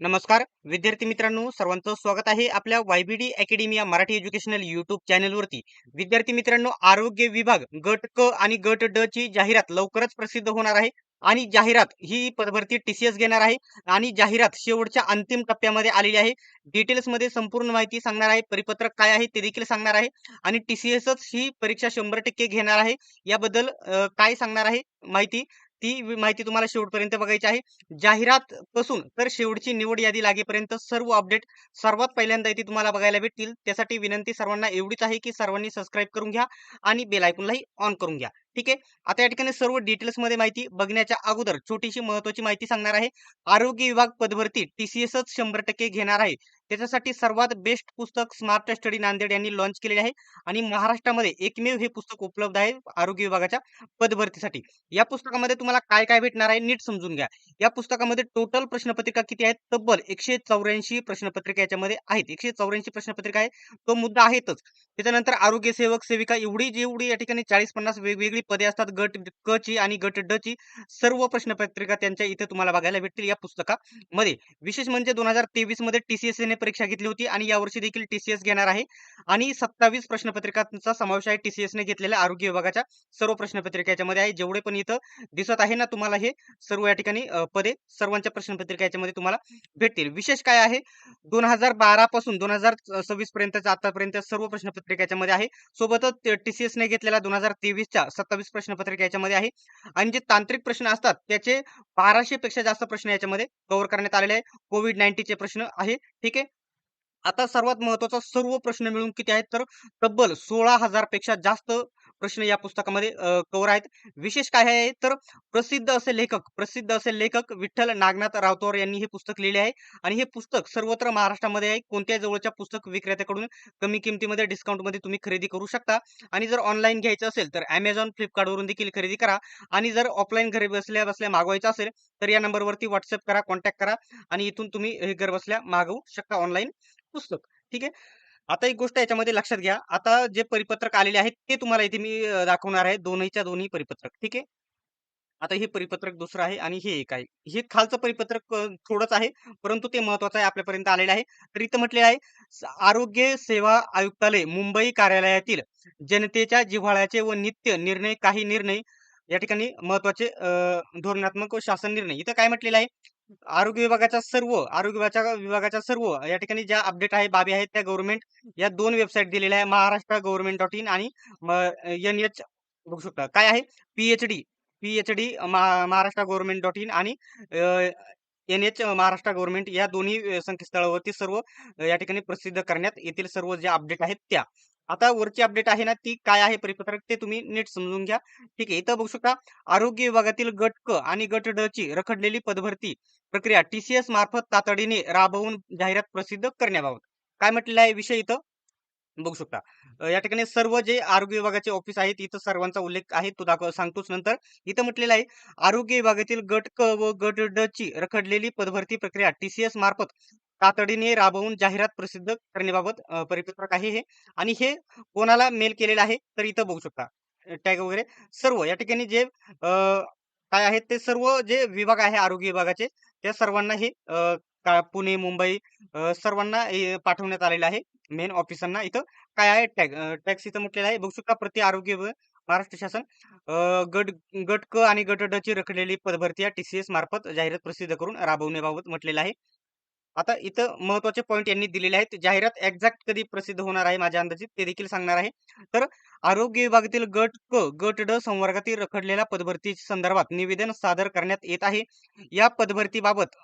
नमस्कार विद्यार्थी मित्रांनो, सर्वांचं स्वागत आहे आपल्या वायबीडी अकॅडमी या मराठी एज्युकेशनल युट्यूब चॅनलवरती. विद्यार्थी मित्रांनो, आरोग्य विभाग गट क आणि गट ड ची जाहिरात लवकरच प्रसिद्ध होणार आहे आणि जाहिरात ही पदभरती TCS घेणार आहे आणि जाहिरात शेवटच्या अंतिम टप्प्यामध्ये आलेली आहे. डिटेल्स मध्ये संपूर्ण माहिती सांगणार आहे, परिपत्रक काय आहे ते देखील सांगणार आहे आणि TCSच ही परीक्षा 100% घेणार आहे. याबद्दल काय सांगणार आहे माहिती, ती माहिती तुम्हाला शेवटपर्यंत बघायची आहे. जाहिरात पासून तर शेवटची निवड यादी लागेपर्यंत सर्व अपडेट सर्वात पहिल्यांदा इथे तुम्हाला बघायला भेटतील. त्यासाठी विनंती सर्वांना एवढीच आहे की सर्वांनी सबस्क्राईब करून घ्या आणि बेल आयकॉनलाही ऑन करून घ्या. ठीक आहे. आता या ठिकाणी सर्व डिटेल्स मध्ये माहिती बघण्याच्या अगोदर छोटीशी महत्वाची माहिती सांगणार आहे. आरोग्य विभाग पदभरती TCSच 100% घेणार आहे. त्याच्यासाठी सर्वात बेस्ट पुस्तक स्मार्ट स्टडी नांदेड यांनी लॉन्च केलेले आहे आणि महाराष्ट्रामध्ये एकमेव हे पुस्तक उपलब्ध आहे आरोग्य विभागाच्या पदभरतीसाठी. या पुस्तकामध्ये तुम्हाला काय काय भेटणार आहे नीट समजून घ्या. या पुस्तकामध्ये टोटल प्रश्नपत्रिका किती आहेत? तब्बल 184 प्रश्नपत्रिका याच्यामध्ये आहेत. 184 प्रश्नपत्रिका आहे. तो मुद्दा आहेतच. त्याच्यानंतर आरोग्य सेवक सेविका एवढी जेवढी या ठिकाणी 40-50 वेगवेगळी पदे असतात गट क ची आणि गट ड ची सर्व प्रश्नपत्रिका त्यांच्या इथे तुम्हाला बघायला भेटतील या पुस्तकामध्ये. विशेष म्हणजे 2023 मध्ये TCS ने परीक्षा घेतली होती आणि यावर्षी देखील TCS घेणार आहे आणि 27 प्रश्नपत्रिकांचा समावेश आहे TCS ने घेतलेल्या आरोग्य विभागाच्या सर्व प्रश्नपत्रिका याच्यामध्ये आहे. जेवढे पण इथं दिसत आहे ना तुम्हाला हे सर्व या ठिकाणी पदे सर्वांच्या प्रश्नपत्रिका याच्यामध्ये तुम्हाला भेटतील. विशेष काय आहे 2012 पासून 2026 पर्यंतचा आतापर्यंत सर्व प्रश्नपत्रिका याच्यामध्ये आहे. सोबतच TCS ने घेतलेल्या 2023 च्या 27 प्रश्नपत्रिका याच्यामध्ये आहे आणि जे तांत्रिक प्रश्न असतात त्याचे 1200 पेक्षा जास्त प्रश्न याच्यामध्ये कव्हर करण्यात आलेले आहे. कोविड-19 चे प्रश्न आहे. ठीक आहे. आता सर्वात महत्त्वाचा सर्व प्रश्न मिळून किती आहेत तर तब्बल 16,000 पेक्षा जास्त प्रश्न या पुस्तकामध्ये कव्हर आहेत. विशेष काय आहे तर प्रसिद्ध असे लेखक विठ्ठल नागनाथ रावतोर यांनी हे पुस्तक लिहिले आहे आणि हे पुस्तक सर्वत्र महाराष्ट्रामध्ये आहे. कोणत्याही जवळच्या पुस्तक विक्रेत्याकडून कमी किमतीमध्ये डिस्काउंटमध्ये तुम्ही खरेदी करू शकता आणि जर ऑनलाईन घ्यायचं असेल तर Amazon, Flipkartवरून देखील खरेदी करा आणि जर ऑफलाईन घरी बसल्या बसल्या मागवायचं असेल तर या नंबरवरती WhatsApp करा, कॉन्टॅक्ट करा आणि इथून तुम्ही हे घर बसल्या मागवू शकता ऑनलाईन पुस्तक. ठीक आहे. आता एक गोष्ट याच्यामध्ये लक्षात घ्या. आता जे परिपत्रक आलेले आहेत ते तुम्हाला इथे मी दाखवणार आहे. दोन्हीच्या दोन्ही परिपत्रक. ठीक आहे. आता हे परिपत्रक दुसरं आहे आणि हे एक आहे. हे खालचं परिपत्रक थोडंच आहे, परंतु ते महत्वाचं आहे आपल्यापर्यंत आलेलं आहे. तर इथं म्हटलेलं आहे आरोग्य सेवा आयुक्तालय मुंबई कार्यालयातील जनतेच्या जिव्हाळ्याचे व नित्य निर्णय काही निर्णय या ठिकाणी महत्वाचे धोरणात्मक व शासन निर्णय. इथं काय म्हटलेलं आहे आरोग्य विभागाच्या सर्व या ठिकाणी ज्या अपडेट आहे बाबी आहेत त्या गव्हर्नमेंट या दोन वेबसाईट दिलेल्या आहे महाराष्ट्र गव्हर्नमेंट.in आणि NH बघू शकता काय आहे PHD महाराष्ट्र गव्हर्नमेंट.in आणि NH महाराष्ट्र गव्हर्नमेंट या दोन्ही संकेतस्थळावरती सर्व या ठिकाणी प्रसिद्ध करण्यात येतील सर्व ज्या अपडेट आहेत त्या. आता वरची अपडेट आहे ना ती काय आहे परिपत्रक ते तुम्ही नीट समजून घ्या. ठीक आहे. इथं बघू शकता आरोग्य विभागातील गट क आणि गट ड ची रखडलेली पदभरती प्रक्रिया TCS मार्फत तातडीने राबवून जाहिरात प्रसिद्ध करण्याबाबत. काय म्हटलेलं आहे विषय इथं बघू शकता. या ठिकाणी सर्व जे आरोग्य विभागाचे ऑफिस आहेत इथं सर्वांचा उल्लेख आहे तो सांगतोच नंतर. इथं म्हटलेलं आहे आरोग्य विभागातील गट क व गट ड ची रखडलेली पदभरती प्रक्रिया TCS मार्फत तातडीने राबवून जाहिरात प्रसिद्ध करण्याबाबत परिपत्रक आहे हे आणि हे कोणाला मेल केलेलं आहे तर इथं बघू शकता. टॅग वगैरे सर्व या ठिकाणी जे काय आहेत ते सर्व जे विभाग आहे आरोग्य विभागाचे त्या सर्वांना हे पुणे, मुंबई सर्वांना हे पाठवण्यात आलेलं आहे. मेन ऑफिसरना इथं काय आहे टॅक्स इथं म्हटलेलं आहे. बघू शकता प्रति आरोग्य महाराष्ट्र शासन गट गट क आणि गट ड ची रखडलेली पदभरती या TCS मार्फत जाहिरात प्रसिद्ध करून राबवण्याबाबत म्हटलेलं आहे. आता इथं महत्वाचे पॉईंट यांनी दिलेले आहेत. जाहिरात एक्झॅक्ट कधी प्रसिद्ध होणार आहे माझ्या अंदाजित ते देखील सांगणार आहे. तर आरोग्य विभागातील गट क, गट ड संवर्गातील रखडलेल्या पदभरती संदर्भात निवेदन सादर करण्यात येत आहे. या पदभरतीबाबत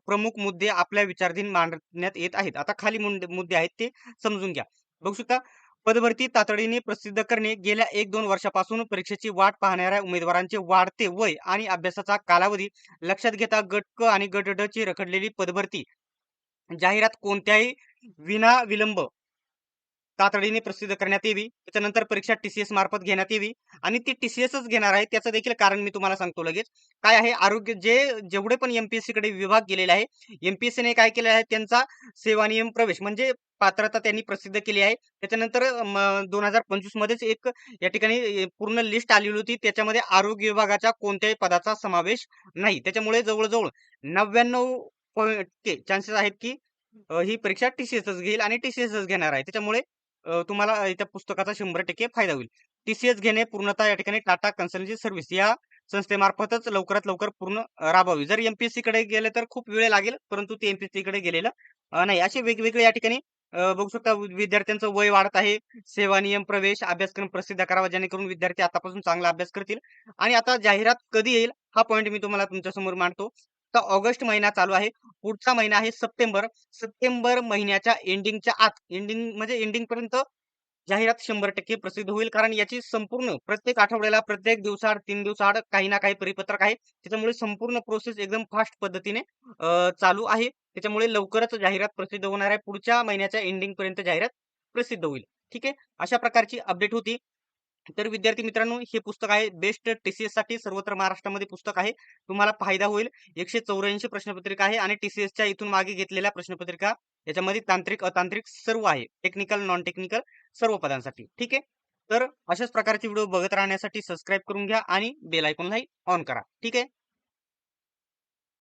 प्रमुख मुद्दे आपल्या विचाराधीन मांडण्यात येत आहेत. आता खाली मुद्दे आहेत ते समजून घ्या. बघू शकता पदभरती तातडीने प्रसिद्ध करणे गेल्या 1-2 वर्षापासून परीक्षेची वाट पाहणाऱ्या उमेदवारांचे वाढते वय आणि अभ्यासाचा कालावधी लक्षात घेता गट क आणि गट ड ची रखडलेली पदभरती जाहिरात कोणत्याही विनाविलंब तातडीने प्रसिद्ध करण्यात यावी. त्याच्यानंतर परीक्षा TCS मार्फत घेण्यात यावी आणि ती TCSच घेणार आहे. त्याचं देखील कारण मी तुम्हाला सांगतो लगेच. काय आहे आरोग्य जेवढे पण MPSC कडे विभाग गेलेले आहे, MPSC ने काय केलं आहे त्यांचा सेवा नियम प्रवेश म्हणजे पात्रता त्यांनी प्रसिद्ध केली आहे. त्याच्यानंतर 2025 मध्येच एक या ठिकाणी पूर्ण लिस्ट आलेली होती. त्याच्यामध्ये आरोग्य विभागाच्या कोणत्याही पदाचा समावेश नाही. त्याच्यामुळे जवळ-जवळ 99 टक्के चान्सेस आहेत की ही परीक्षा टीसीएसच घेईल आणि टीसीएसच घेणार आहे. त्याच्यामुळे तुम्हाला त्या पुस्तकाचा 100% फायदा होईल. टीसीएस घेणे पूर्णतः या ठिकाणी टाटा कन्सल्टन्सी सर्व्हिस या संस्थेमार्फतच लवकरात लवकर पूर्ण राबवावी. जर एम-पी-एस-सीकडे गेले तर खूप वेळ लागेल, परंतु ते एम-पी-एस-सीकडे गेलेलं नाही. असे वेगवेगळे या ठिकाणी बघू शकता विद्यार्थ्यांचं वय वाढत आहे. सेवा, नियम, प्रवेश, अभ्यासक्रम प्रसिद्ध करावा जेणेकरून विद्यार्थी आतापासून चांगला अभ्यास करतील. आणि आता जाहिरात कधी येईल हा पॉइंट मी तुम्हाला तुमच्यासमोर मांडतो. तर ऑगस्ट महिना चालू आहे. पुढचा महिना आहे सप्टेंबर. सप्टेंबर महिन्याच्या एंडिंगच्या आत, एंडिंग म्हणजे एंडिंगपर्यंत जाहिरात 100% प्रसिद्ध होईल. कारण याची संपूर्ण प्रत्येक आठवड्याला, प्रत्येक दिवसाआड, 3 दिवसाआड काही ना काही परिपत्रक आहे. त्याच्यामुळे संपूर्ण प्रोसेस एकदम फास्ट पद्धतीने चालू आहे. त्याच्यामुळे लवकरच जाहिरात प्रसिद्ध होणार आहे. पुढच्या महिन्याच्या एंडिंगपर्यंत जाहिरात प्रसिद्ध होईल. ठीक आहे. अशा प्रकारची अपडेट होती. तर विद्यार्थी मित्रांनो, हे पुस्तक आहे बेस्ट टीसीएससाठी सर्वत्र महाराष्ट्रामध्ये पुस्तक आहे. तुम्हाला फायदा होईल. 184 प्रश्नपत्रिका आहे आणि टीसीएसच्या इथून मागे घेतलेल्या प्रश्नपत्रिका याच्यामध्ये तांत्रिक, अतांत्रिक सर्व आहे. टेक्निकल, नॉन टेक्निकल सर्व पदांसाठी. ठीक आहे. तर अशाच प्रकारचे व्हिडिओ बघत राहण्यासाठी सबस्क्राईब करून घ्या आणि बेल आयकॉनलाही ऑन करा. ठीक आहे.